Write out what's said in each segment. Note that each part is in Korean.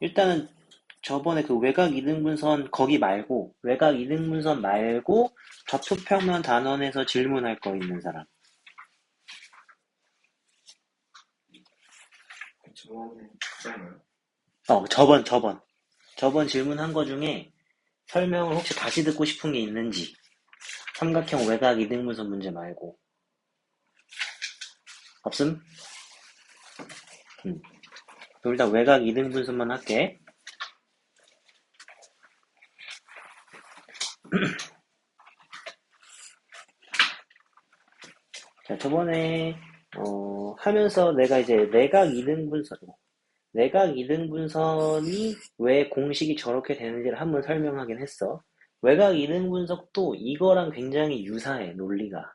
일단은 저번에 그 외곽 이등분선 거기 말고 외곽 이등분선 말고 좌표평면 단원에서 질문할 거 있는 사람. 저번에 있잖아요. 저번 질문한 거 중에 설명을 혹시 다시 듣고 싶은 게 있는지. 삼각형 외곽 이등분선 문제 말고. 없음? 그럼 일단 외곽 이등분선만 할게. 자, 저번에 하면서 내가 이제 내각 이등분선이 왜 공식이 저렇게 되는지를 한번 설명하긴 했어. 외곽 이등분석도 이거랑 굉장히 유사해, 논리가.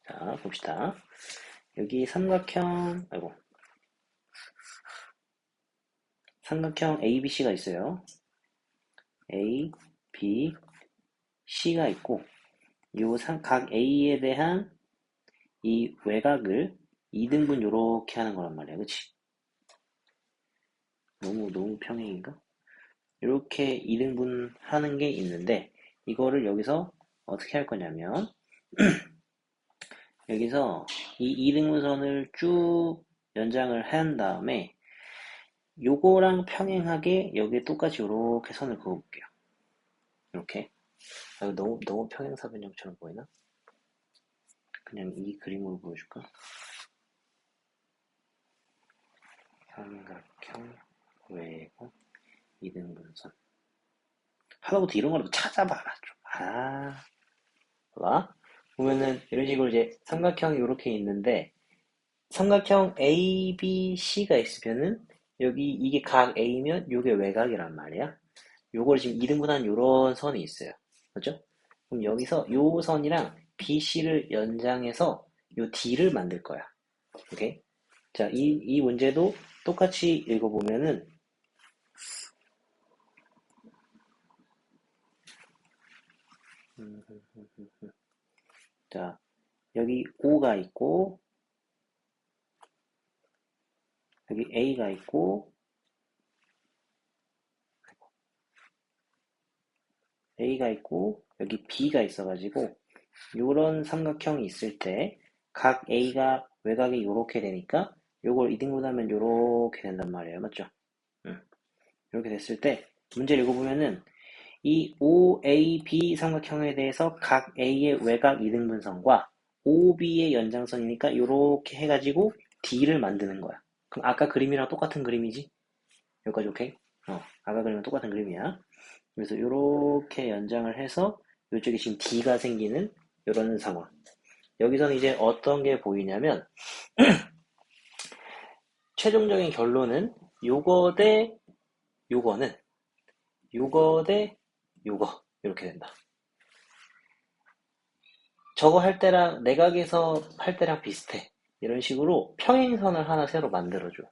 자, 봅시다. 여기 삼각형 ABC가 있어요. A, B, C가 있고, 각 A에 대한 이 외곽을 2등분 요렇게 하는 거란 말이야. 그치? 너무 평행인가? 이렇게 2등분 하는 게 있는데, 이거를 여기서 어떻게 할 거냐면, 여기서 이 2등분선을 쭉 연장을 한 다음에, 요거랑 평행하게 여기에 똑같이 요렇게 선을 그어볼게요. 이렇게. 너무 평행사변형처럼 보이나? 그냥 이 그림으로 보여줄까? 삼각형 외곽 2등분선. 하다못해 이런 거라도 찾아봐라 좀. 봐봐. 보면은 이런 식으로 이제 삼각형이 이렇게 있는데 삼각형 ABC가 있으면은 여기 이게 각 A면 요게 외곽이란 말이야. 요걸 지금 2등분한 요런 선이 있어요. 그죠? 그럼 여기서 요 선이랑 BC를 연장해서 요 D를 만들 거야. 오케이? 자, 이 문제도 똑같이 읽어보면은 자, 여기 O가 있고 여기 A가 있고 여기 B가 있어가지고 요런 삼각형이 있을 때 각 A가 외곽이 요렇게 되니까 요걸 2등분하면 요렇게 된단 말이에요. 맞죠? 이렇게 됐을 때 문제를 읽어보면은 이 OAB 삼각형에 대해서 각 A의 외곽 2등분선과 OB의 연장선이니까 요렇게 해가지고 D를 만드는 거야. 그럼 아까 그림이랑 똑같은 그림이지? 여기까지 오케이? 아까 그림이랑 똑같은 그림이야. 그래서 요렇게 연장을 해서 이쪽에 지금 D가 생기는 이런 상황. 여기서는 이제 어떤 게 보이냐면 최종적인 결론은 요거 대 요거는 요거 대 요거 이렇게 된다. 저거 할 때랑 내각에서 할 때랑 비슷해. 이런 식으로 평행선을 하나 새로 만들어줘.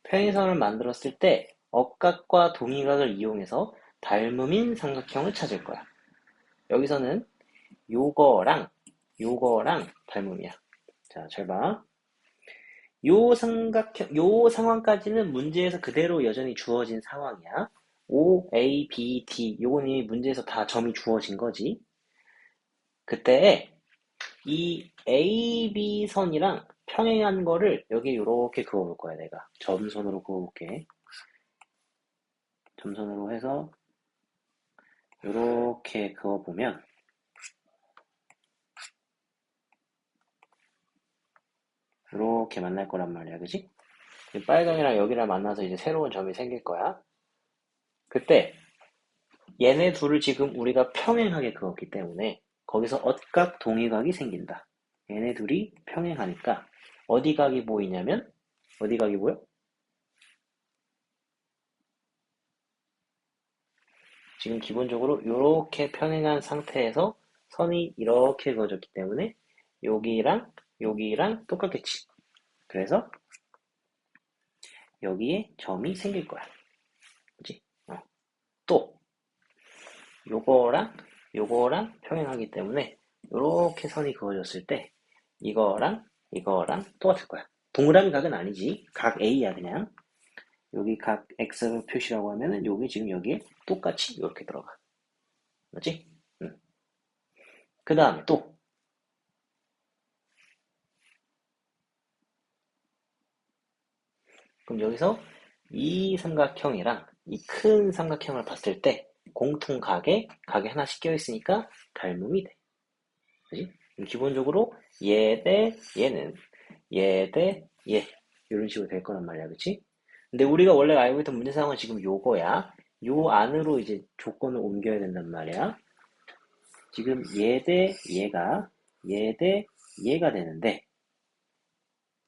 평행선을 만들었을 때 억각과 동의각을 이용해서 닮음인 삼각형을 찾을 거야. 여기서는 요거랑 닮음이야. 자, 잘 봐. 요 상황까지는 문제에서 그대로 여전히 주어진 상황이야. O, A, B, D. 요건 이미 문제에서 다 점이 주어진 거지. 그때 이 A, B 선이랑 평행한 거를 여기 이렇게 그어볼 거야, 내가. 점선으로 그어볼게. 점선으로 해서 이렇게 그어보면 이렇게 만날 거란 말이야, 그지? 빨강이랑 여기랑 만나서 이제 새로운 점이 생길 거야. 그때 얘네 둘을 지금 우리가 평행하게 그었기 때문에 거기서 억각 동의각이 생긴다. 얘네 둘이 평행하니까 어디 각이 보이냐면 어디 각이 보여? 지금 기본적으로 이렇게 평행한 상태에서 선이 이렇게 그어졌기 때문에 여기랑 똑같겠지. 그래서 여기에 점이 생길 거야. 그치? 또 요거랑 평행하기 때문에 이렇게 선이 그어졌을 때 이거랑 똑같을 거야. 동그라미 각은 아니지. 각 A야 그냥. 여기 각 X를 표시라고 하면은 여기 지금 여기에 똑같이 이렇게 들어가. 맞지? 응. 그 다음에 또 그럼 여기서 이 삼각형이랑 이 큰 삼각형을 봤을 때 공통각에 각이 하나씩 껴있으니까 닮음이 돼. 그지? 기본적으로 얘 대 얘는 얘 대 얘 이런 식으로 될 거란 말이야. 그치? 근데 우리가 원래 알고 있던 문제 상황은 지금 요거야. 요 안으로 이제 조건을 옮겨야 된단 말이야. 지금 얘 대 얘가 얘 대 얘가 되는데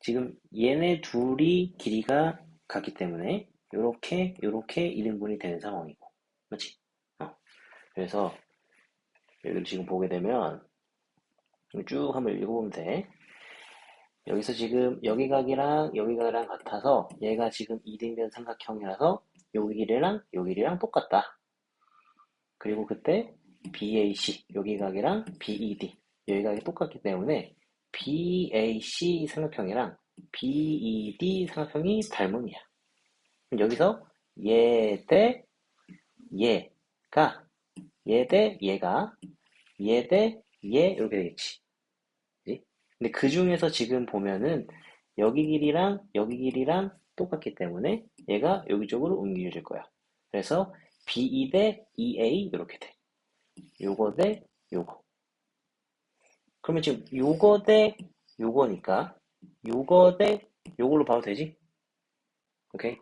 지금 얘네 둘이 길이가 같기 때문에 요렇게 1인분이 되는 상황이고 맞지? 그래서 여기를 지금 보게 되면 쭉 한번 읽어보면 돼. 여기서 지금 여기 각이랑 여기 각이랑 같아서 얘가 지금 이등변 삼각형이라서 여기 길이랑 여기 길이랑 똑같다. 그리고 그때 BAC 여기 각이랑 BED 여기 각이 똑같기 때문에 BAC 삼각형이랑 BED 삼각형이 닮음이야. 그럼 여기서 얘 대 얘가 얘 대 얘가 얘 대 얘 이렇게 되겠지. 그지? 근데 그 중에서 지금 보면은 여기 길이랑 똑같기 때문에 얘가 여기 쪽으로 옮겨질 거야. 그래서 BE 대 EA 이렇게 돼. 요거 대 요거. 그러면 지금 요거 대 요거니까 요거 대 요걸로 봐도 되지? 오케이?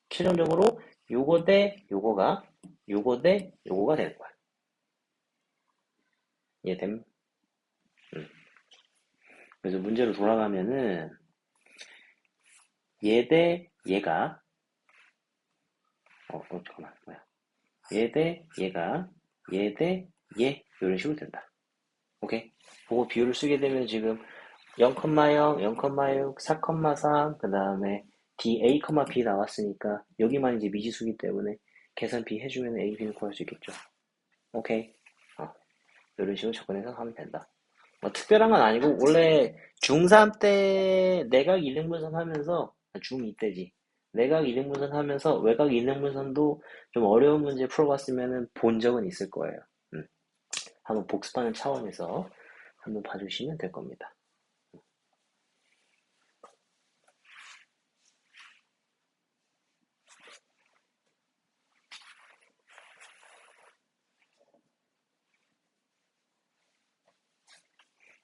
최종적으로 요거 대 요거가 요거 대 요거가 되는 거야. 이해됨? 그래서 문제로 돌아가면은 얘 대 얘가 잠깐만 뭐야 얘 대 얘가 얘 대 얘 이런 식으로 된다. 오케이? 그거 비율을 쓰게 되면 지금 0,0, 0,6, 4,3, 그 다음에 D, A, B 나왔으니까 여기만 이제 미지수기 때문에 계산 B 해주면 A, B는 구할 수 있겠죠. 오케이? 이런 식으로 접근해서 하면 된다. 뭐 특별한 건 아니고 원래 중3 때 내각 이등분선 하면서 중2 때지. 내각 이등분선 하면서 외각 이등분선도 좀 어려운 문제 풀어봤으면 본 적은 있을 거예요. 한번 복습하는 차원에서 한번 봐주시면 될 겁니다.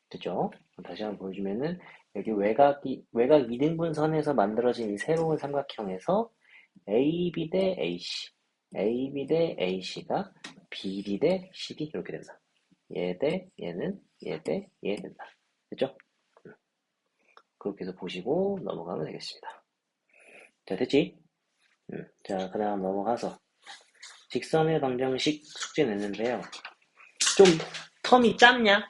됐죠? 다시 한번 보여주면은 여기 외각 2등분선에서 만들어진 이 새로운 삼각형에서 AB 대 AC, AB 대 AC가 BD 대 CD 이렇게 된다. 얘 대 얘는 얘 대 얘 된다. 됐죠? 그렇게 해서 보시고 넘어가면 되겠습니다. 자, 됐지? 자, 그 다음 넘어가서 직선의 방정식 숙제 냈는데요. 좀 텀이 짧냐?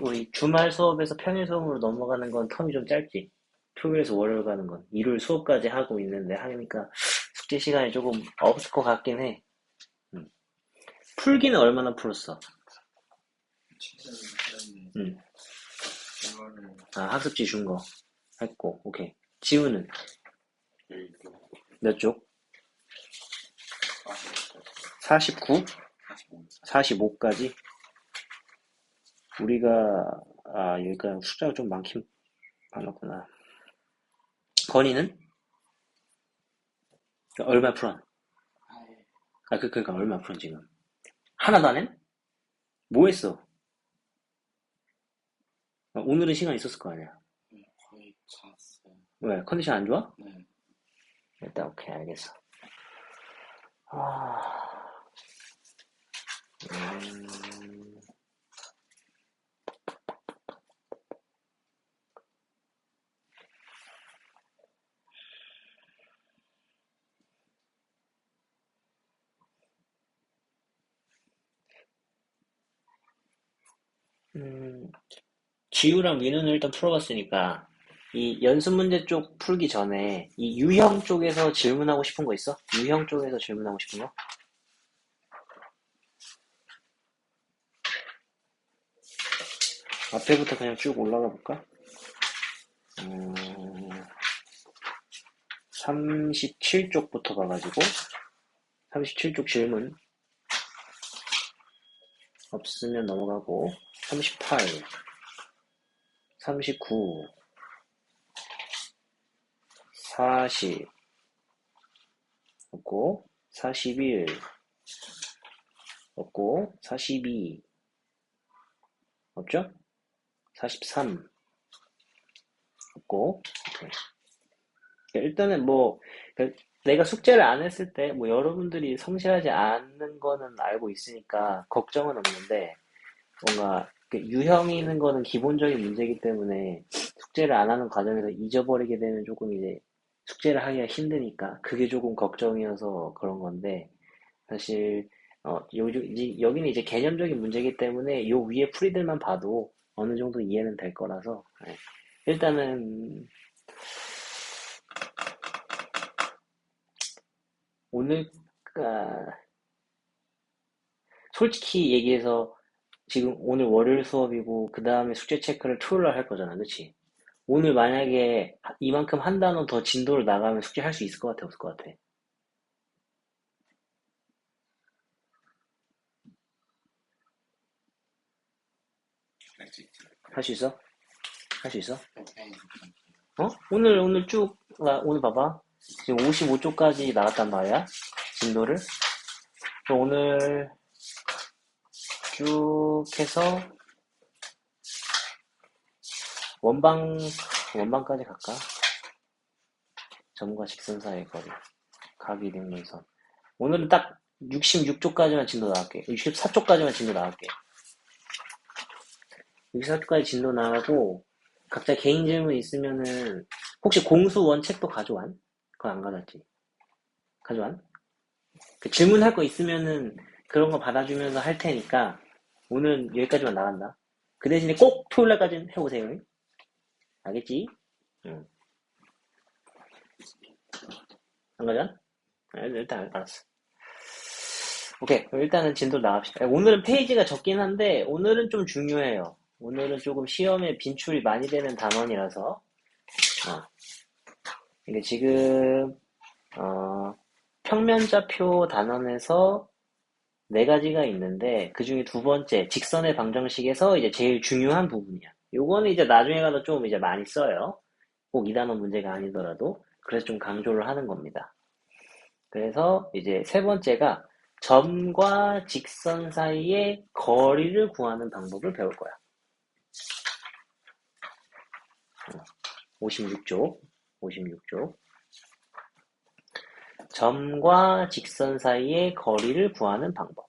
우리 주말 수업에서 평일 수업으로 넘어가는 건 텀이 좀 짧지. 토요일에서 월요일 가는 건. 일요일 수업까지 하고 있는데 하니까 숙제 시간이 조금 없을 것 같긴 해. 풀기는 얼마나 풀었어? 친구는 이거는 학습지 준 거 했고, 오케이. 지우는 일도 몇 쪽? 49? 45 45까지? 우리가, 여기가 숫자가 좀 많긴 많았구나. 건이는? 얼마 풀어? 그러니까 얼마 풀어, 지금? 하나도 안 해? 뭐 했어? 오늘은 시간 있었을 거 아니야? 거의 잤어요. 왜? 컨디션 안 좋아? 네. 일단, 오케이, 알겠어. 아, 음, 지우랑 민우는 일단 풀어봤으니까, 이 연습 문제 쪽 풀기 전에, 이 유형 쪽에서 질문하고 싶은 거 있어? 유형 쪽에서 질문하고 싶은 거? 앞에부터 그냥 쭉 올라가 볼까? 음, 37쪽부터 봐가지고 37쪽 질문 없으면 넘어가고 38, 39, 40 없고 41 없고 42 없죠? 43 없고 오케이. 일단은 뭐 내가 숙제를 안 했을 때 뭐 여러분들이 성실하지 않는 거는 알고 있으니까 걱정은 없는데 뭔가 유형이 있는 거는 기본적인 문제이기 때문에 숙제를 안 하는 과정에서 잊어버리게 되면 조금 이제 숙제를 하기가 힘드니까 그게 조금 걱정이어서 그런 건데 사실 여기는 이제 개념적인 문제이기 때문에 요 위에 풀이들만 봐도 어느 정도 이해는 될 거라서 일단은 오늘 솔직히 얘기해서 지금 오늘 월요일 수업이고 그 다음에 숙제 체크를 토요일 날 할 거잖아, 그치? 오늘 만약에 이만큼 한 단원 더 진도를 나가면 숙제 할 수 있을 것 같아, 없을 것 같아? 할 수 있지. 할 수 있어? 할 수 있어? 네. 오늘 쭉, 오늘 봐봐. 지금 55쪽까지 나갔단 말이야, 진도를. 그럼 오늘 쭉 해서 원방까지 갈까? 점과 직선 사이의 거리. 각 이등분선. 오늘은 딱 66쪽까지만 진도 나갈게. 64쪽까지만 진도 나갈게. 64쪽까지 진도 나가고, 각자 개인 질문 있으면은, 혹시 공수 원책도 가져완? 그거 안 가져왔지? 가져완? 그 질문할 거 있으면은, 그런 거 받아주면서 할 테니까, 오늘은 여기까지만 나간다. 그 대신에 꼭 토요일날까지는 해오세요. 알겠지? 응. 안 가져완? 일단 알았어. 오케이. 그럼 일단은 진도 나갑시다. 오늘은 페이지가 적긴 한데, 오늘은 좀 중요해요. 오늘은 조금 시험에 빈출이 많이 되는 단원이라서, 이게 지금, 평면좌표 단원에서 네 가지가 있는데, 그 중에 두 번째, 직선의 방정식에서 이제 제일 중요한 부분이야. 요거는 이제 나중에 가서 좀 이제 많이 써요. 꼭 이 단원 문제가 아니더라도. 그래서 좀 강조를 하는 겁니다. 그래서 이제 세 번째가 점과 직선 사이의 거리를 구하는 방법을 배울 거야. 56쪽. 점과 직선 사이의 거리를 구하는 방법.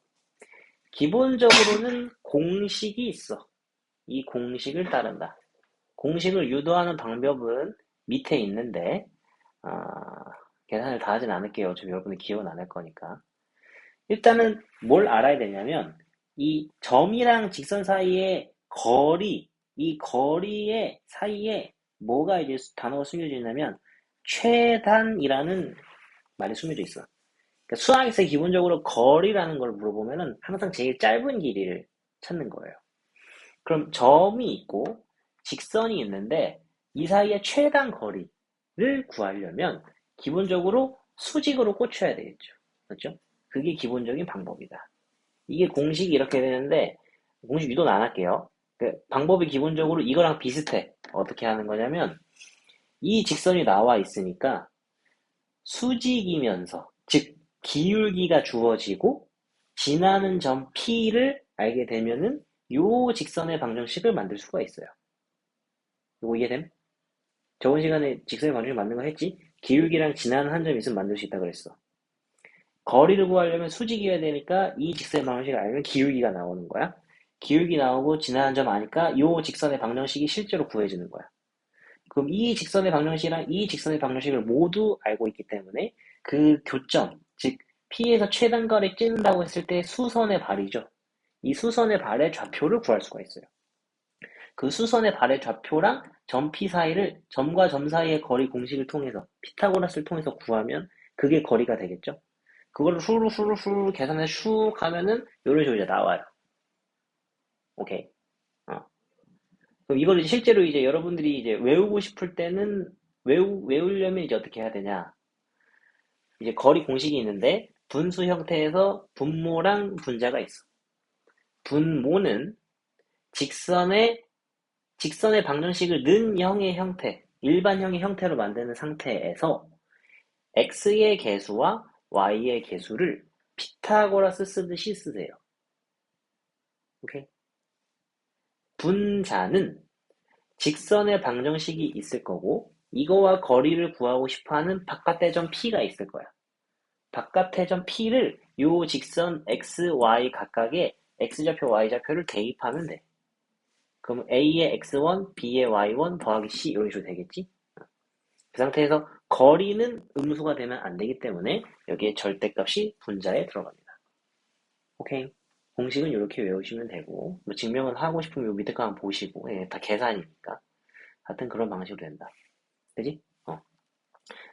기본적으로는 공식이 있어. 이 공식을 따른다. 공식을 유도하는 방법은 밑에 있는데, 계산을 다 하진 않을게요. 어차피 여러분이 기억은 안 할 거니까. 일단은 뭘 알아야 되냐면 이 점이랑 직선 사이의 거리, 이 거리의 사이에 뭐가 이제 단어가 숨겨져 있냐면 최단이라는 말이 숨겨져 있어. 그러니까 수학에서 기본적으로 거리라는 걸 물어보면은 항상 제일 짧은 길이를 찾는 거예요. 그럼 점이 있고 직선이 있는데 이 사이의 최단 거리를 구하려면 기본적으로 수직으로 꽂혀야 되겠죠. 그렇죠? 그게 기본적인 방법이다. 이게 공식이 이렇게 되는데 공식 유도는 안 할게요. 그 방법이 기본적으로 이거랑 비슷해. 어떻게 하는 거냐면 이 직선이 나와 있으니까 수직이면서 즉 기울기가 주어지고 지나는 점 P를 알게 되면은 요 직선의 방정식을 만들 수가 있어요. 이거 이해됨? 저번 시간에 직선의 방정식 만든 거 했지? 기울기랑 지나는 한 점이 있으면 만들 수 있다 그랬어. 거리를 구하려면 수직이어야 되니까 이 직선의 방정식을 알면 기울기가 나오는 거야. 기울기 나오고 지나는 점 아니까 이 직선의 방정식이 실제로 구해지는 거야. 그럼 이 직선의 방정식이랑 이 직선의 방정식을 모두 알고 있기 때문에 그 교점, 즉 P에서 최단거리를 찌른다고 했을 때 수선의 발이죠. 이 수선의 발의 좌표를 구할 수가 있어요. 그 수선의 발의 좌표랑 점 P 사이를 점과 점 사이의 거리 공식을 통해서 피타고라스를 통해서 구하면 그게 거리가 되겠죠. 그걸 후루후루후루 계산해서 슉 하면은 요런 식으로 이제 나와요. 오케이. 그럼 이걸 실제로 이제 여러분들이 이제 외우고 싶을 때는 외우려면 이제 어떻게 해야 되냐? 이제 거리 공식이 있는데 분수 형태에서 분모랑 분자가 있어. 분모는 직선의 방정식을 는 형의 형태, 일반형의 형태로 만드는 상태에서 x의 개수와 y의 개수를 피타고라스 쓰듯이 쓰세요. 오케이? 분자는 직선의 방정식이 있을 거고 이거와 거리를 구하고 싶어하는 바깥의 점 P가 있을 거야. 바깥의 점 P를 요 직선 x, y 각각의 x좌표, y좌표를 대입하면 돼. 그럼 A의 x1, B의 y1 더하기 C 이런 식으로 되겠지? 그 상태에서 거리는 음수가 되면 안 되기 때문에 여기에 절대값이 분자에 들어갑니다. 오케이. 공식은 이렇게 외우시면 되고 뭐 증명은 하고 싶으면 요 밑에 거 한번 보시고 다 계산이니까 하여튼 그런 방식으로 된다. 그지?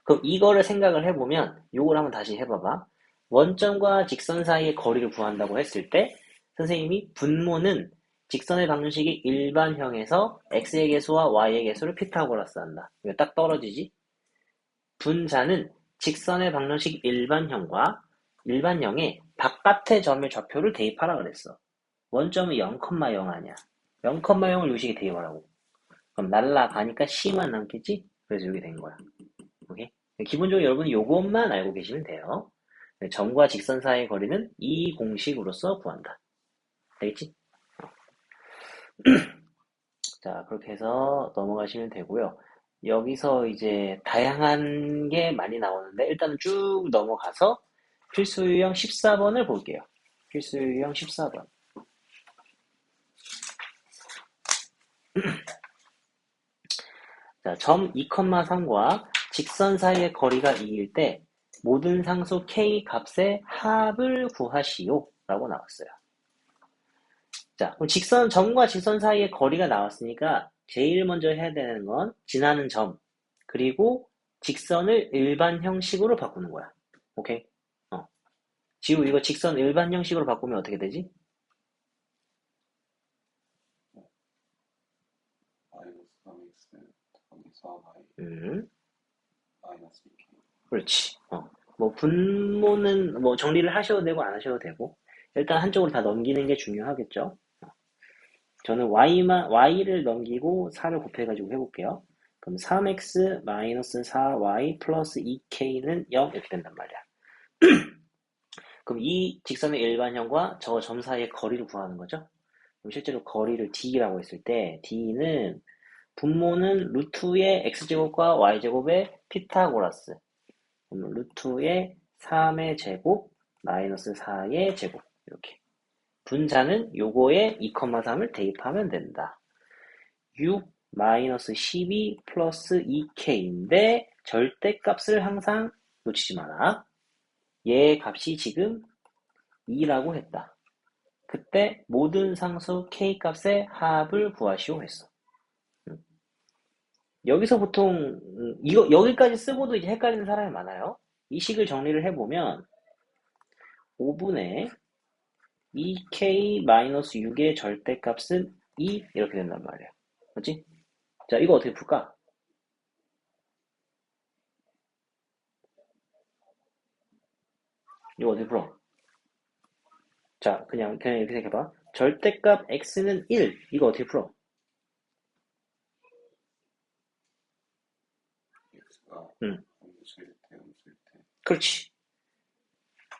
그럼 이거를 생각을 해보면 요걸 한번 다시 해봐봐. 원점과 직선 사이의 거리를 구한다고 했을 때 선생님이 분모는 직선의 방정식이 일반형에서 x의 개수와 y의 개수를 피타고라스 한다. 이거 딱 떨어지지? 분자는 직선의 방정식 일반형에 바깥의 점의 좌표를 대입하라 그랬어. 원점은 0,0 아니야. 0,0을 요식에 대입하라고. 그럼 날라가니까 C만 남겠지? 그래서 이렇게 된 거야. 오케이? 기본적으로 여러분이 요것만 알고 계시면 돼요. 점과 직선 사이의 거리는 이 공식으로서 구한다. 되겠지? 자, 그렇게 해서 넘어가시면 되고요. 여기서 이제 다양한 게 많이 나오는데 일단은 쭉 넘어가서 필수 유형 14번을 볼게요. 필수 유형 14번. 자, 점 2,3과 직선 사이의 거리가 2일 때 모든 상수 k 값의 합을 구하시오 라고 나왔어요. 자, 그럼 점과 직선 사이의 거리가 나왔으니까 제일 먼저 해야 되는 건 지나는 점 그리고 직선을 일반 형식으로 바꾸는 거야. 오케이? 지우 이거 직선 일반 형식으로 바꾸면 어떻게 되지? 마이너스 3x 더하기 4y 마이너스 2k. 그렇지. 뭐 분모는 뭐 정리를 하셔도 되고 안 하셔도 되고 일단 한쪽으로 다 넘기는 게 중요하겠죠. 저는 y를 넘기고 4를 곱해가지고 해볼게요. 그럼 3x 마이너스 4y 플러스 2k는 0 이렇게 된단 말이야. 그럼 이 직선의 일반형과 저 점 사이의 거리를 구하는 거죠. 그럼 실제로 거리를 d라고 했을 때 d는 분모는 루트의 x제곱과 y제곱의 피타고라스 그럼 루트의 3의 제곱 마이너스 4의 제곱 이렇게 분자는 요거에 2,3을 대입하면 된다. 6 마이너스 12 플러스 2k인데 절대값을 항상 놓치지 마라. 얘의 값이 지금 2라고 했다. 그때 모든 상수 k값의 합을 구하시오 했어. 여기서 보통 이거 여기까지 쓰고도 이제 헷갈리는 사람이 많아요. 이 식을 정리를 해보면 5분의 2k-6의 절대값은 2 이렇게 된단 말이야. 그렇지? 자, 이거 어떻게 풀까? 이거 어떻게 풀어? 자, 그냥 이렇게 생각해봐. 절대값 x는 1. 이거 어떻게 풀어? x가 응, 음수일 때 그렇지.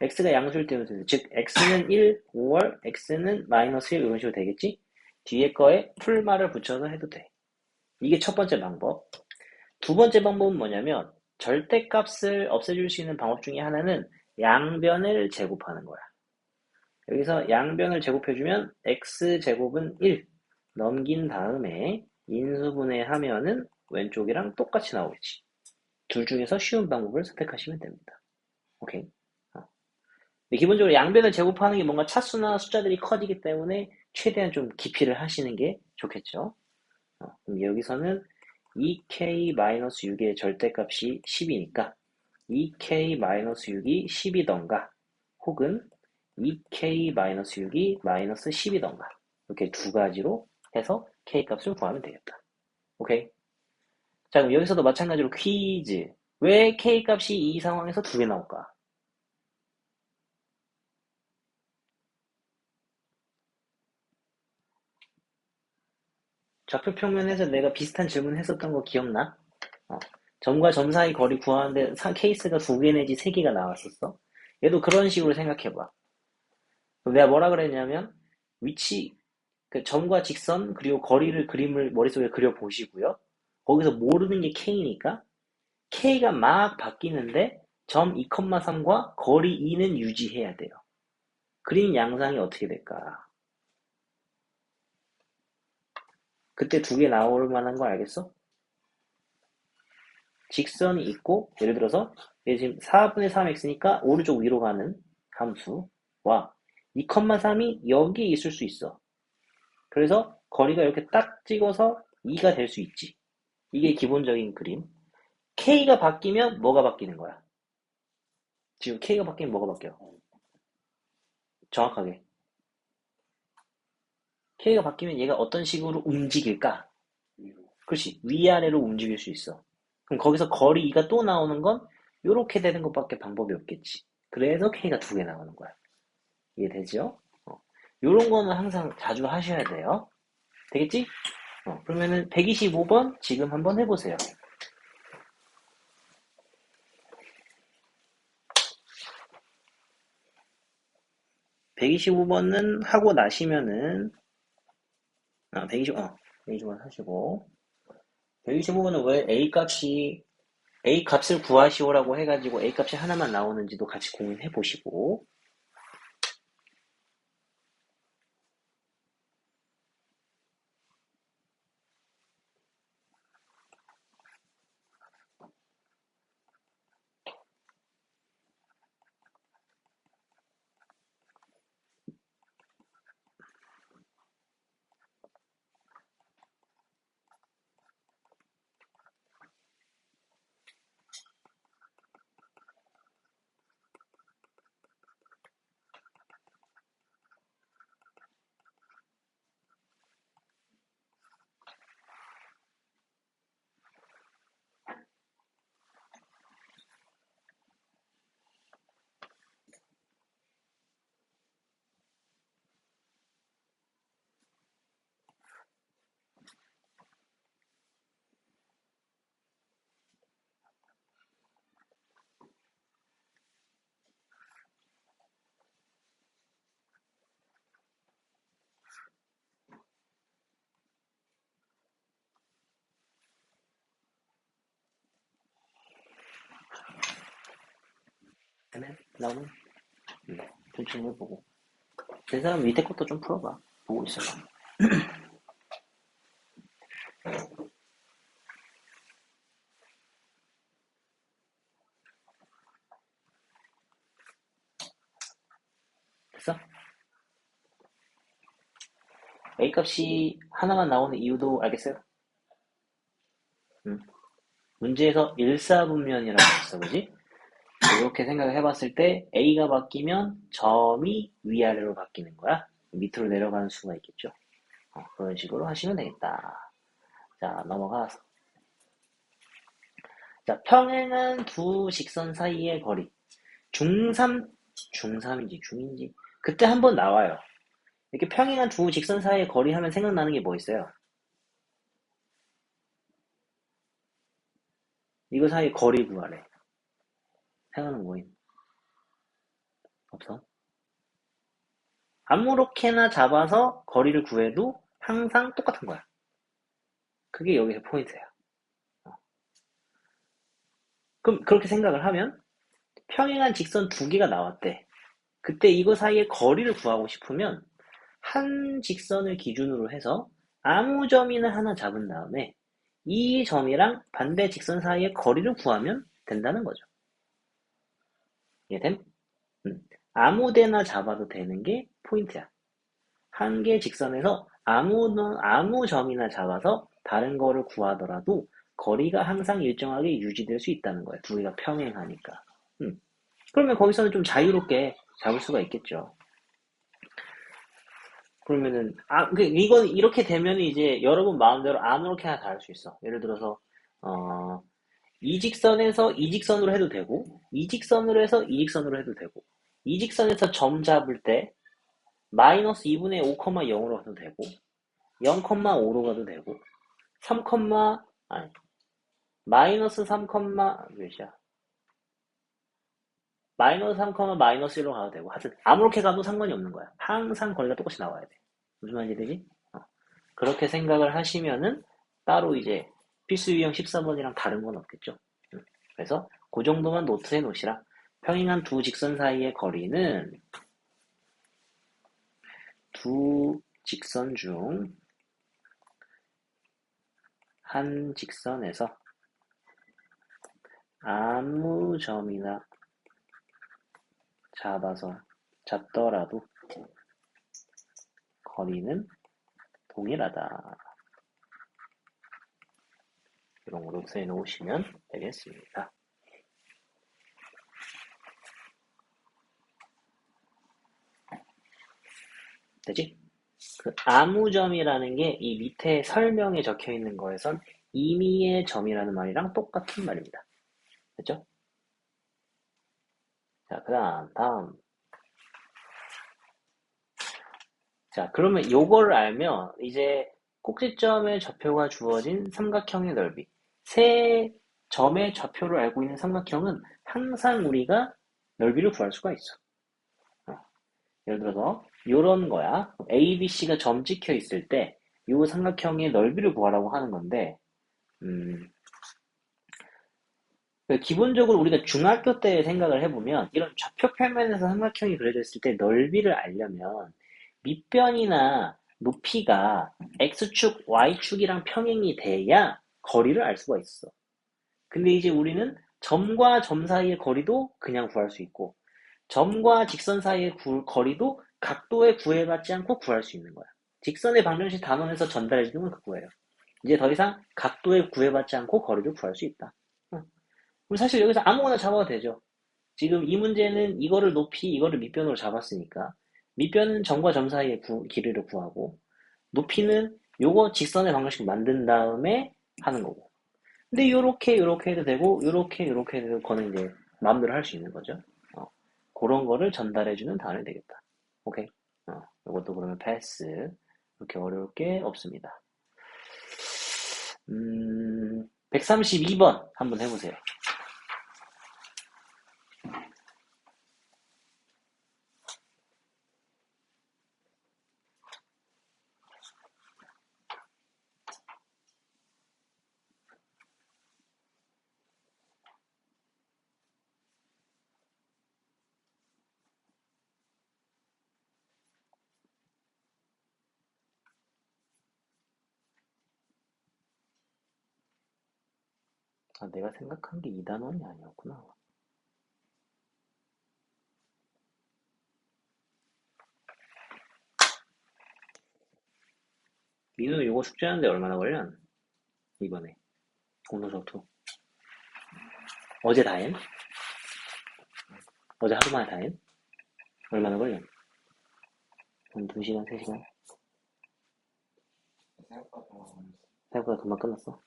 x가 양수일 때는 되지. 즉, x는 1, 5월, x는 마이너스 1 이런 식으로 되겠지? 뒤에 거에 풀말을 붙여서 해도 돼. 이게 첫 번째 방법. 두 번째 방법은 뭐냐면 절대값을 없애줄 수 있는 방법 중에 하나는 양변을 제곱하는 거야. 여기서 양변을 제곱해주면 x제곱은 1 넘긴 다음에 인수분해 하면은 왼쪽이랑 똑같이 나오겠지. 둘 중에서 쉬운 방법을 선택하시면 됩니다. 오케이. 근데 기본적으로 양변을 제곱하는 게 뭔가 차수나 숫자들이 커지기 때문에 최대한 좀 기피를 하시는 게 좋겠죠. 그럼 여기서는 2k-6의 절대값이 10이니까 2k-6이 10이던가 혹은 2k-6이 마이너스 10이던가 이렇게 두 가지로 해서 k 값을 구하면 되겠다. 오케이? 자, 그럼 여기서도 마찬가지로 퀴즈. 왜 K 값이 이 상황에서 두 개 나올까? 좌표 평면에서 내가 비슷한 질문 했었던 거 기억나? 어, 점과 점 사이 거리 구하는데 케이스가 두 개 내지 세 개가 나왔었어. 얘도 그런 식으로 생각해봐. 내가 뭐라 그랬냐면 위치, 그 점과 직선 그리고 거리를 그림을 머릿속에 그려보시고요. 거기서 모르는 게 K니까 K가 막 바뀌는데 점 2,3과 거리 2는 유지해야 돼요. 그림 양상이 어떻게 될까? 그때 두 개 나올 만한 거 알겠어? 직선이 있고 예를 들어서 얘 지금 4분의 3x니까 오른쪽 위로 가는 함수와 2,3이 여기에 있을 수 있어. 그래서 거리가 이렇게 딱 찍어서 2가 될 수 있지. 이게 기본적인 그림. K가 바뀌면 뭐가 바뀌는 거야? 지금 K가 바뀌면 뭐가 바뀌어? 정확하게. K가 바뀌면 얘가 어떤 식으로 움직일까? 위로. 그렇지. 위아래로 움직일 수 있어. 그럼 거기서 거리 2가 또 나오는 건 이렇게 되는 것밖에 방법이 없겠지. 그래서 K가 두 개 나오는 거야. 이해되죠? 요런 거는 항상 자주 하셔야 돼요. 되겠지? 그러면은 125번 지금 한번 해보세요. 125번은 하고 나시면은 125번 하시고 125번은 왜 A 값을 구하시오라고 해가지고 A 값이 하나만 나오는지도 같이 고민해 보시고 그러면 나오면 천천히 해보고 그 사람 밑에 것도 좀 풀어봐. 보고 있어봐. 됐어? A 값이 하나만 나오는 이유도 알겠어요? 문제에서 일사분면이라고 했어, 그지? 이렇게 생각을 해봤을 때 A가 바뀌면 점이 위아래로 바뀌는 거야. 밑으로 내려가는 수가 있겠죠. 그런 식으로 하시면 되겠다. 자, 넘어가서. 자, 평행한 두 직선 사이의 거리. 중3인지 중인지. 그때 한번 나와요. 이렇게 평행한 두 직선 사이의 거리 하면 생각나는 게 뭐 있어요? 이거 사이 거리 구하래. 생각나는 거 없어? 아무렇게나 잡아서 거리를 구해도 항상 똑같은 거야. 그게 여기서 포인트야. 그럼 그렇게 생각을 하면 평행한 직선 두 개가 나왔대. 그때 이거 사이의 거리를 구하고 싶으면 한 직선을 기준으로 해서 아무 점이나 하나 잡은 다음에 이 점이랑 반대 직선 사이의 거리를 구하면 된다는 거죠. 이해됨? 아무 데나 잡아도 되는 게 포인트야. 한 개 직선에서 아무 점이나 잡아서 다른 거를 구하더라도 거리가 항상 일정하게 유지될 수 있다는 거예요. 두 개가 평행하니까. 그러면 거기서는 좀 자유롭게 잡을 수가 있겠죠. 그러면은 이건 이렇게 되면 이제 여러분 마음대로 아무렇게나 다 할 수 있어. 예를 들어서 어 이 직선에서 이 직선으로 해도 되고, 이 직선으로 해서 이 직선으로 해도 되고, 이 직선에서 점 잡을 때 마이너스 2분의 5,0으로 가도 되고, 0,5로 가도 되고, 3, 아니, 마이너스 3, 몇이야? 마이너스 3, 마이너스 1로 가도 되고, 하여튼 아무렇게 가도 상관이 없는 거야. 항상 거리가 똑같이 나와야 돼. 무슨 말인지 되지? 그렇게 생각을 하시면은 따로 이제 필수 유형 14번이랑 다른 건 없겠죠. 그래서 그 정도만 노트해 놓으시라. 평행한 두 직선 사이의 거리는 두 직선 중 한 직선에서 아무 점이나 잡더라도 거리는 동일하다. 이런 거 노트해 놓으시면 되겠습니다. 되지? 그 아무 점이라는 게 이 밑에 설명에 적혀 있는 거에선 임의의 점이라는 말이랑 똑같은 말입니다. 됐죠? 자, 다음. 자, 그러면 요거를 알면 이제 꼭지점의 좌표가 주어진 삼각형의 넓이. 세 점의 좌표를 알고 있는 삼각형은 항상 우리가 넓이를 구할 수가 있어. 예를 들어서 요런 거야. A, B, C가 점 찍혀 있을 때 요 삼각형의 넓이를 구하라고 하는 건데 기본적으로 우리가 중학교 때 생각을 해보면 이런 좌표 평면에서 삼각형이 그려져 있을 때 넓이를 알려면 밑변이나 높이가 X축, Y축이랑 평행이 돼야 거리를 알 수가 있어. 근데 이제 우리는 점과 점 사이의 거리도 그냥 구할 수 있고 점과 직선 사이의 거리도 각도에 구애받지 않고 구할 수 있는 거야. 직선의 방정식 단원에서 전달해 주는 건 그거예요. 이제 더 이상 각도에 구애받지 않고 거리를 구할 수 있다. 그럼 사실 여기서 아무거나 잡아도 되죠. 지금 이 문제는 이거를 높이, 이거를 밑변으로 잡았으니까 밑변은 점과 점 사이의 길이를 구하고 높이는 요거 직선의 방정식 만든 다음에 하는 거고. 근데 요렇게 해도 되고 요렇게 해도 되고 그거는 이제 마음대로 할 수 있는 거죠. 그런 거를 전달해주는 단어이 되겠다. 오케이? 이것도 그러면 패스. 그렇게 어려울 게 없습니다. 132번 한번 해보세요. 내가 생각한 게 2단원이 아니었구나. 민우는 이거 숙제하는데 얼마나 걸려? 이번에 공동석투 어제 다 했? 어제 하루 만에 다 했? 얼마나 걸려? 한 2시간, 3시간? 생각보다 금방 끝났어.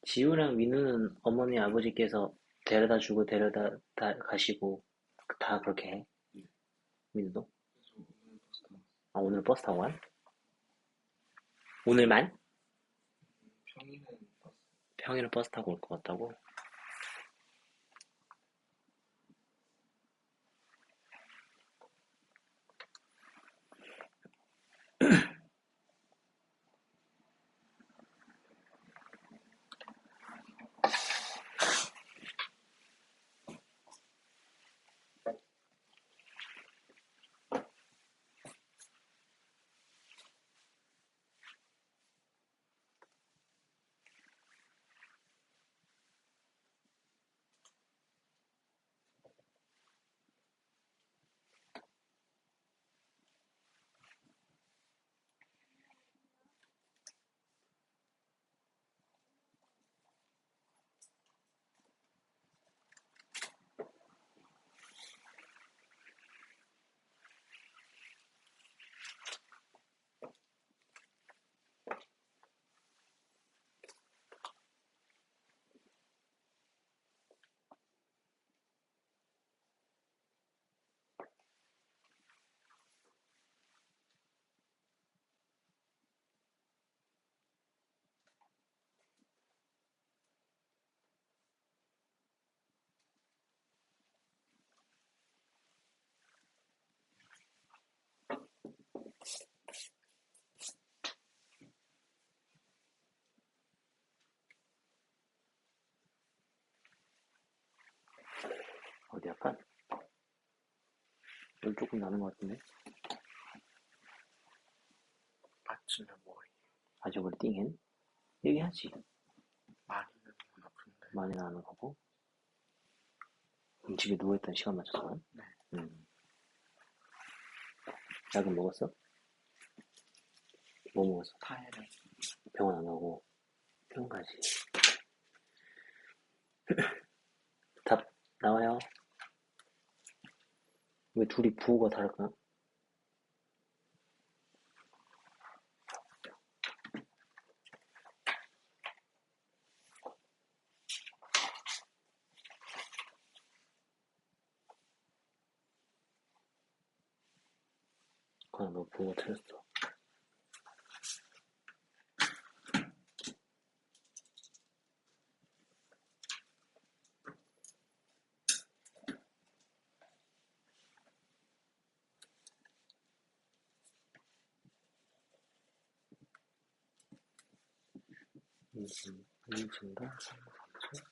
지우랑 민우는 어머니 아버지께서 데려다 주고 데려다 가시고 다 그렇게 해? 민우도? 오늘 버스 타고 간? 오늘만? 평일은 버스 타고 올 것 같다고? 여기 조금 나는 것 같은데. 맞추면 뭐해? 아직을 띵엔 얘기하지. 많이는 안 아픈데. 많이 나는 거고. 집에 누워있던 시간 맞춰서. 네. 약은 먹었어? 뭐 먹었어? 타이레. 병원 안 가고 병원 가지. 답 나와요. 왜 둘이 부호가 다를까? 그냥 너 부호가 틀렸어. 인증가 3초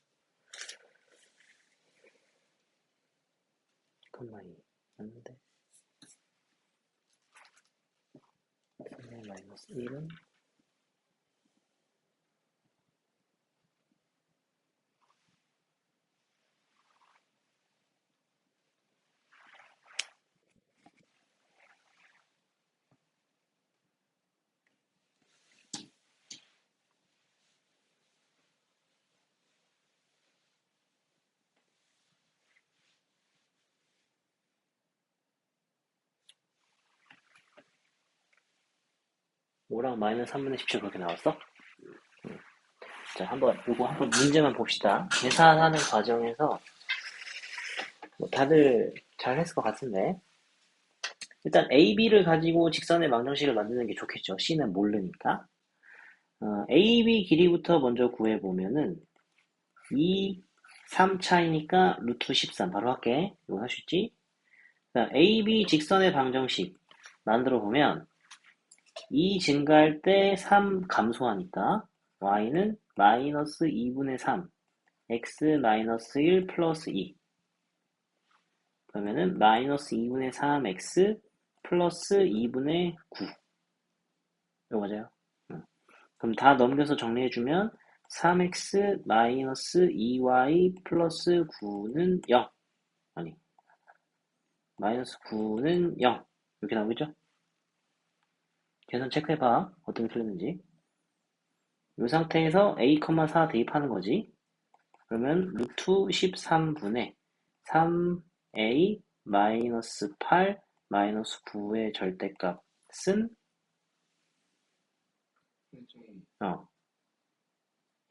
컴마이 맞는데 3의 마이너스 1은 오랑 마이너스 3분의 17 그렇게 나왔어? 자, 요거 한번 문제만 봅시다. 계산하는 과정에서 뭐 다들 잘 했을 것 같은데 일단 A, B를 가지고 직선의 방정식을 만드는 게 좋겠죠. C는 모르니까. A, B 길이부터 먼저 구해보면은 2, 3 차이니까 루트 13 바로 할게. 이거 할 수 있지? A, B 직선의 방정식 만들어보면 2 증가할 때 3 감소하니까 y는 마이너스 2분의 3 x 마이너스 1 플러스 2 그러면은 마이너스 2분의 3x 플러스 2분의 9 이거 맞아요? 그럼 다 넘겨서 정리해주면 3x 마이너스 2y 플러스 9는 0 아니 마이너스 9는 0 이렇게 나오겠죠? 계산 체크해봐 어떻게 틀렸는지 이 상태에서 a, 4 대입하는 거지 그러면 루트 13분의 3a 마이너스 8 마이너스 9의 절대값은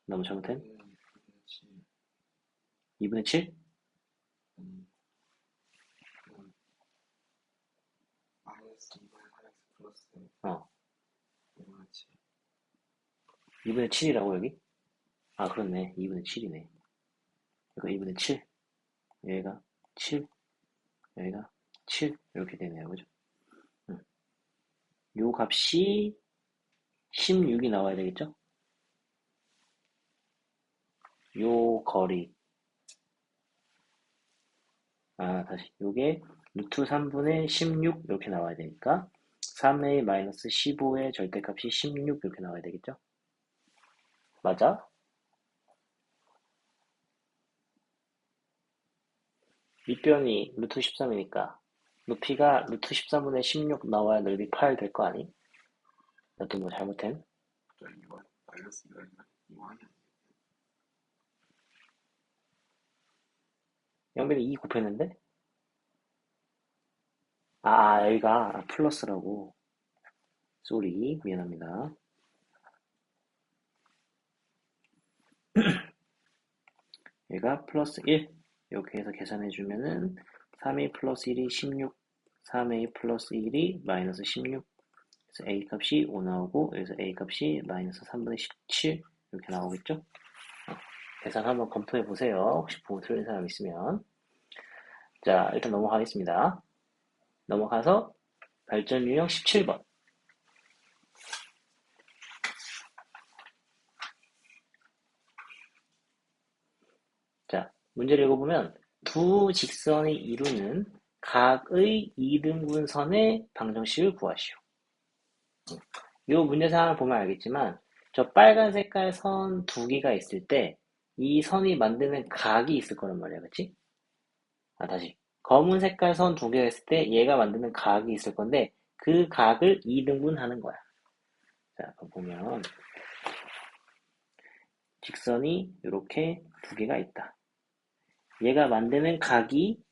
너무 잘못된 2분의 7? 마이너스 2분의 3x 플러스 2분의 7이라고 여기? 아 그렇네 2분의 7이네 이거 2분의 7 여기가 7 여기가 7 이렇게 되네요 그죠? 요 값이 16이 나와야 되겠죠? 요 거리 다시 요게 루트 3분의 16 이렇게 나와야 되니까 3a 마이너스 15의 절대값이 16 이렇게 나와야 되겠죠? 맞아? 밑변이 루트 13이니까 높이가 루트 13분의 16 나와야 넓이 8 될 거 아니? 나 또 뭐 잘못했? 마이너스 2y 영빈이 2 곱했는데? 여기가 플러스라고 쏘리 미안합니다 얘가 플러스 1 이렇게 해서 계산해주면은 3a 플러스 1이 16 3a 플러스 1이 마이너스 16 그래서 a 값이 5 나오고 여기서 a 값이 마이너스 3분의 17 이렇게 나오겠죠? 계산 한번 검토해 보세요. 혹시 보고 틀린 사람 있으면 자 일단 넘어가겠습니다. 넘어가서 발전 유형 17번 자 문제를 읽어보면 두 직선이 이루는 각의 2등분선의 방정식을 구하시오. 이 문제 사항을 보면 알겠지만 저 빨간 색깔 선 두 개가 있을 때 이 선이 만드는 각이 있을 거란 말이야, 그치? 다시. 검은 색깔 선 두 개가 있을 때 얘가 만드는 각이 있을 건데 그 각을 2등분하는 거야. 자, 그럼 보면 직선이 이렇게 두 개가 있다. 얘가 만드는 각이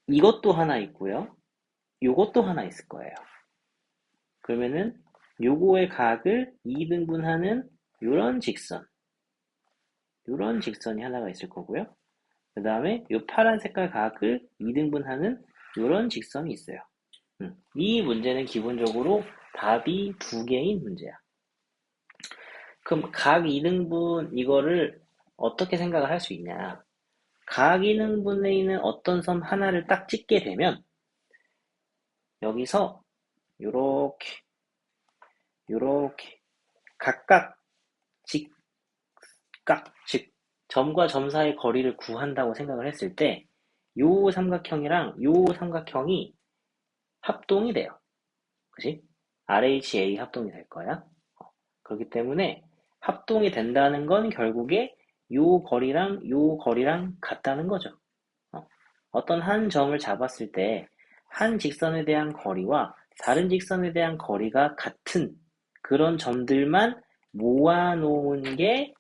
이것도 하나 있고요. 요것도 하나 있을 거예요. 그러면은 요거의 각을 2등분하는 요런 직선이 하나가 있을 거고요. 그 다음에 요 파란 색깔 각을 2등분하는 요런 직선이 있어요. 이 문제는 기본적으로 답이 두 개인 문제야. 그럼 각 2등분 이거를 어떻게 생각을 할 수 있냐? 각 2등분에 있는 어떤 선 하나를 딱 찍게 되면 여기서 요렇게 각각 즉 점과 점 사이의 거리를 구한다고 생각을 했을 때 요 삼각형이랑 요 삼각형이 합동이 돼요. 그치? RHA 합동이 될 거야. 그렇기 때문에 합동이 된다는 건 결국에 요 거리랑 같다는 거죠. 어떤 한 점을 잡았을 때 한 직선에 대한 거리와 다른 직선에 대한 거리가 같은 그런 점들만 모아놓은 게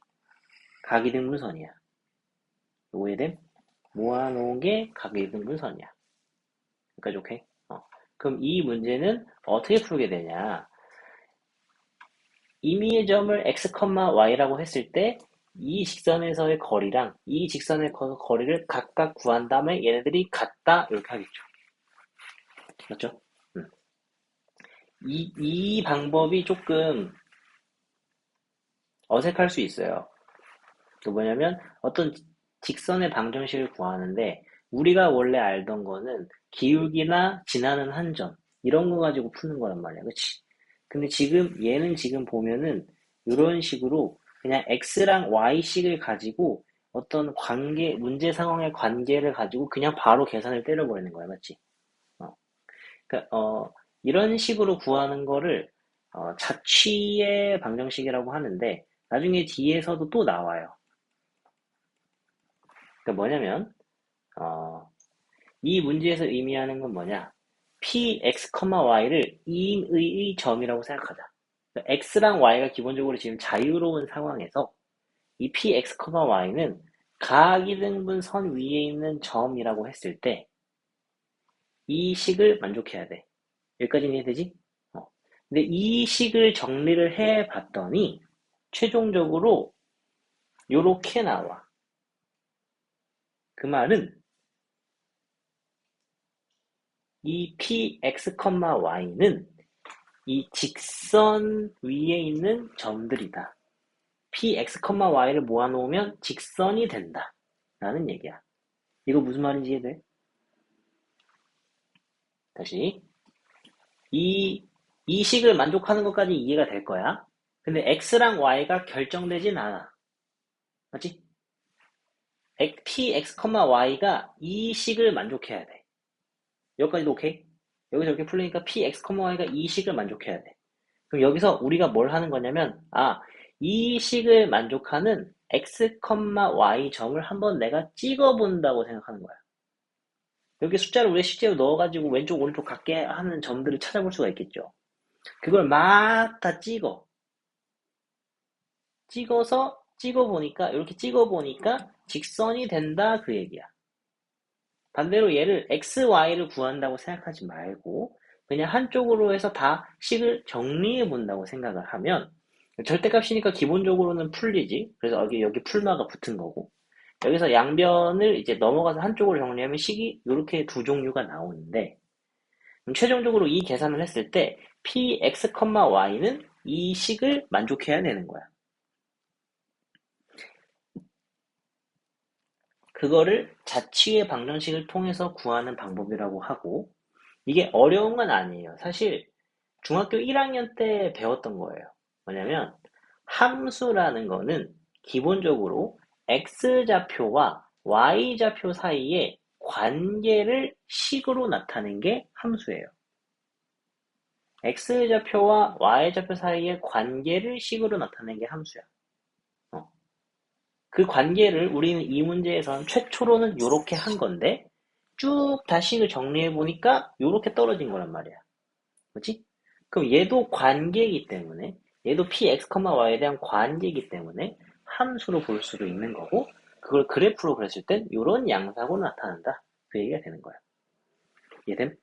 각이등분선이야. 이해됨? 모아놓은 게 각이등분선이야. 여기까지 오케이? 그럼 이 문제는 어떻게 풀게 되냐? 임의의 점을 x, y라고 했을 때 이 직선에서의 거리랑 이 직선의 거리를 각각 구한 다음에 얘네들이 같다 이렇게 하겠죠. 맞죠? 이 방법이 조금 어색할 수 있어요. 그 뭐냐면 어떤 직선의 방정식을 구하는데 우리가 원래 알던 거는 기울기나 지나는 한 점 이런 거 가지고 푸는 거란 말이야. 그치? 근데 얘는 지금 보면은 이런 식으로 그냥 x랑 y식을 가지고 어떤 문제 상황의 관계를 가지고 그냥 바로 계산을 때려버리는 거야. 맞지? 그러니까, 이런 식으로 구하는 거를 자취의 방정식이라고 하는데 나중에 뒤에서도 또 나와요. 그러니까 뭐냐면 이 문제에서 의미하는 건 뭐냐? px, y를 임의의 점이라고 생각하자. 그러니까 x랑 y가 기본적으로 지금 자유로운 상황에서 이 px, y는 각이등분 선 위에 있는 점이라고 했을 때 이 식을 만족해야 돼. 여기까지는 이해되지? 근데 이 식을 정리를 해 봤더니 최종적으로 요렇게 나와. 그 말은 이 px, y는 이 직선 위에 있는 점들이다. px, y를 모아놓으면 직선이 된다. 라는 얘기야. 이거 무슨 말인지 이해돼? 다시. 이 식을 만족하는 것까지 이해가 될 거야. 근데 x랑 y가 결정되진 않아. 맞지? px, y가 이 식을 만족해야 돼. 여기까지도 오케이? 여기서 이렇게 풀리니까 px, y가 이 식을 만족해야 돼. 그럼 여기서 우리가 뭘 하는 거냐면 이 식을 만족하는 x, y 점을 한번 내가 찍어본다고 생각하는 거야. 여기 숫자를 우리가 실제로 넣어가지고 왼쪽 오른쪽 같게 하는 점들을 찾아볼 수가 있겠죠. 그걸 막 다 찍어서 이렇게 찍어보니까 직선이 된다 그 얘기야. 반대로 얘를 x, y를 구한다고 생각하지 말고 그냥 한쪽으로 해서 다 식을 정리해 본다고 생각을 하면 절대값이니까 기본적으로는 풀리지. 그래서 여기 풀마가 붙은 거고 여기서 양변을 이제 넘어가서 한쪽으로 정리하면 식이 이렇게 두 종류가 나오는데 최종적으로 이 계산을 했을 때 px, y는 이 식을 만족해야 되는 거야. 그거를 자취의 방정식을 통해서 구하는 방법이라고 하고 이게 어려운 건 아니에요. 사실 중학교 1학년 때 배웠던 거예요. 뭐냐면 함수라는 거는 기본적으로 x좌표와 y좌표 사이에 관계를 식으로 나타낸 게 함수예요. x좌표와 y좌표 사이의 관계를 식으로 나타낸 게 함수야. 그 관계를 우리는 이 문제에서는 최초로는 이렇게 한 건데 쭉 다시 정리해 보니까 이렇게 떨어진 거란 말이야. 그렇지? 그럼 얘도 관계이기 때문에 얘도 px, y에 대한 관계이기 때문에 함수로 볼 수도 있는 거고 그걸 그래프로 그렸을 땐 이런 양상으로 나타난다. 그 얘기가 되는 거야. 이해됨?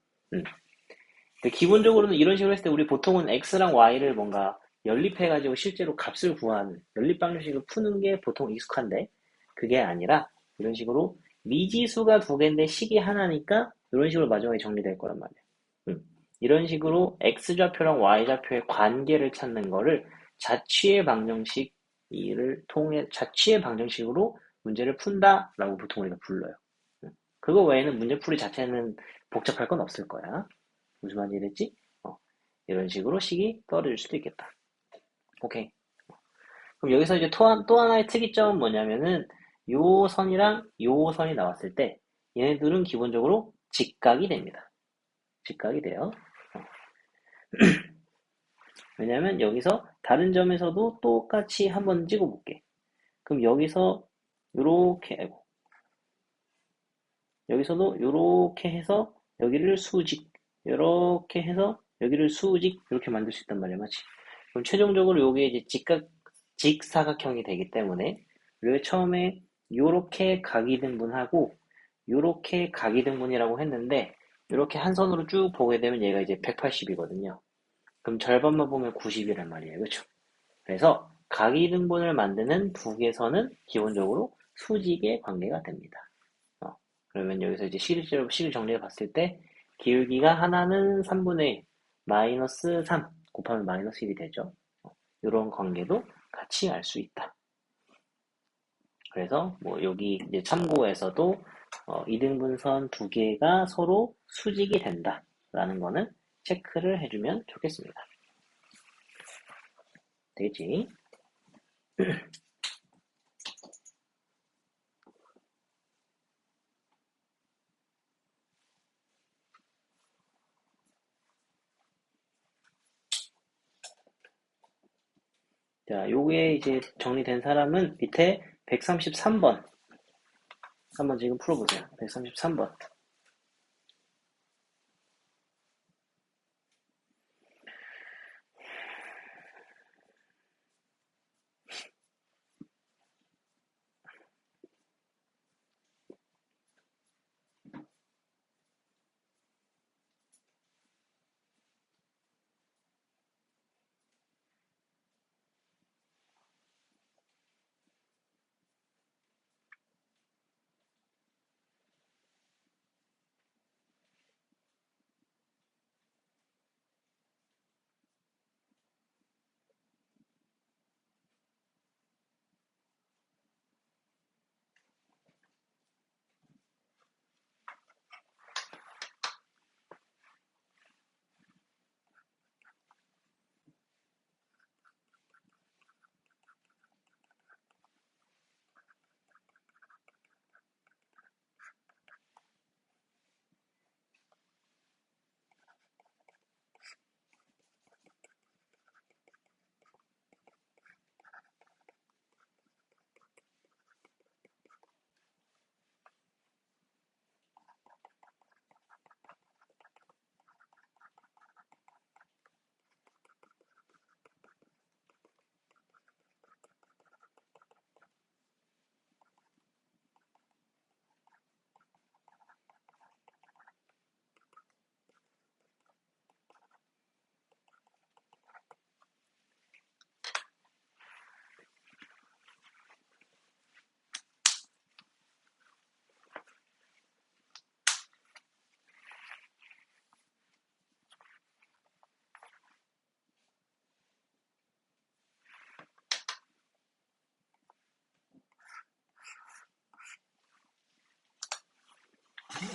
기본적으로는 이런 식으로 했을 때 우리 보통은 x랑 y를 뭔가 연립해가지고 실제로 값을 구하는 연립 방정식을 푸는 게 보통 익숙한데 그게 아니라 이런 식으로 미지수가 두 개인데 식이 하나니까 이런 식으로 마지막에 정리될 거란 말이야. 이런 식으로 x좌표랑 y좌표의 관계를 찾는 거를 자취의 방정식을 통해 자취의 방정식으로 문제를 푼다라고 보통 우리가 불러요. 그거 외에는 문제풀이 자체는 복잡할 건 없을 거야. 무슨 말인지 이랬지? 이런 식으로 식이 떨어질 수도 있겠다. 오케이. 그럼 여기서 이제 또 하나의 특이점은 뭐냐면은 요 선이랑 요 선이 나왔을 때 얘네들은 기본적으로 직각이 됩니다. 직각이 돼요. 왜냐면 여기서 다른 점에서도 똑같이 한번 찍어볼게. 그럼 여기서 요렇게 여기서도 요렇게 해서 여기를 수직 요렇게 해서 여기를 수직 이렇게 만들 수 있단 말이야, 맞지? 그럼 최종적으로 요게 이제 직사각형이 되기 때문에 왜 처음에 요렇게 각이등분하고 요렇게 각이등분이라고 했는데 요렇게 한 선으로 쭉 보게 되면 얘가 이제 180이거든요. 그럼 절반만 보면 90이란 말이에요, 그렇죠? 그래서 각이등분을 만드는 두 개선은 기본적으로 수직의 관계가 됩니다. 그러면 여기서 이제 식을 정리해 봤을 때 기울기가 하나는 3분의 1 마이너스 3 곱하면 마이너스 1이 되죠. 이런 관계도 같이 알 수 있다. 그래서 뭐 여기 이제 참고에서도 이등분선 두 개가 서로 수직이 된다라는 거는 체크를 해주면 좋겠습니다. 되겠지? 자, 요게 이제 정리된 사람은 밑에 133번 한번 지금 풀어보세요. 133번.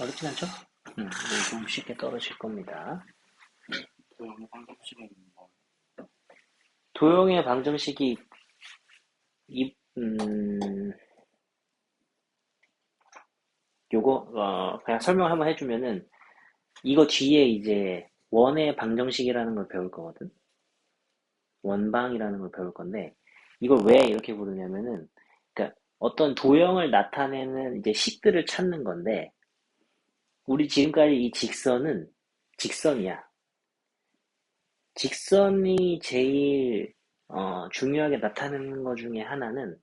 어렵진 않죠? 좀 쉽게 떨어질 겁니다. 도형의 방정식은 뭐 도형의 방정식이 이, 음, 요거, 그냥 설명 한번 해주면은, 이거 뒤에 이제 원의 방정식이라는 걸 배울 거거든. 원방이라는 걸 배울 건데, 이걸 왜 이렇게 부르냐면은, 그러니까 어떤 도형을 나타내는 이제 식들을 찾는 건데, 우리 지금까지 이 직선은 직선이야. 직선이 제일 중요하게 나타내는 것 중에 하나는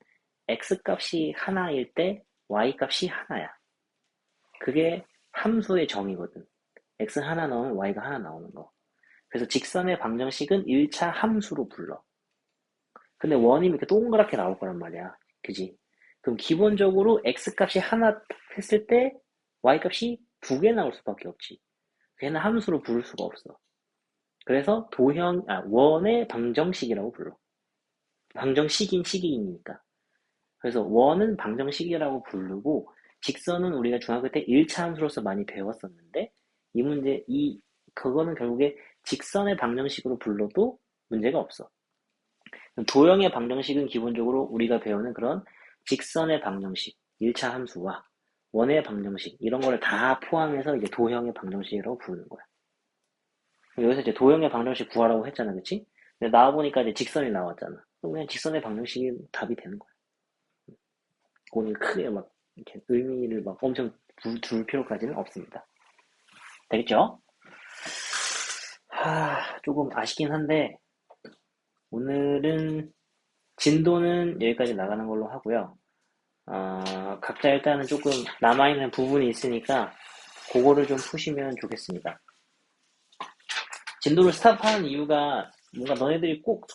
x 값이 하나일 때 y 값이 하나야. 그게 함수의 정의거든. x 하나 넣으면 y가 하나 나오는 거. 그래서 직선의 방정식은 1차 함수로 불러. 근데 원이 이렇게 동그랗게 나올 거란 말이야. 그지? 그럼 기본적으로 x 값이 하나 했을 때 y 값이 두 개 나올 수밖에 없지. 걔는 함수로 부를 수가 없어. 그래서 원의 방정식이라고 불러. 방정식인 식이니까. 그래서 원은 방정식이라고 부르고, 직선은 우리가 중학교 때 1차 함수로서 많이 배웠었는데, 그거는 결국에 직선의 방정식으로 불러도 문제가 없어. 도형의 방정식은 기본적으로 우리가 배우는 그런 직선의 방정식, 1차 함수와 원의 방정식, 이런 거를 다 포함해서 이제 도형의 방정식이라고 부르는 거야. 여기서 이제 도형의 방정식 구하라고 했잖아, 그치? 근데 나와보니까 이제 직선이 나왔잖아. 그럼 그냥 직선의 방정식이 답이 되는 거야. 그거는 크게 막, 이렇게 의미를 막 엄청 둘 필요까지는 없습니다. 되겠죠? 조금 아쉽긴 한데, 오늘은 진도는 여기까지 나가는 걸로 하고요. 각자 일단은 조금 남아있는 부분이 있으니까, 그거를 좀 푸시면 좋겠습니다. 진도를 스탑하는 이유가 뭔가 너네들이 꼭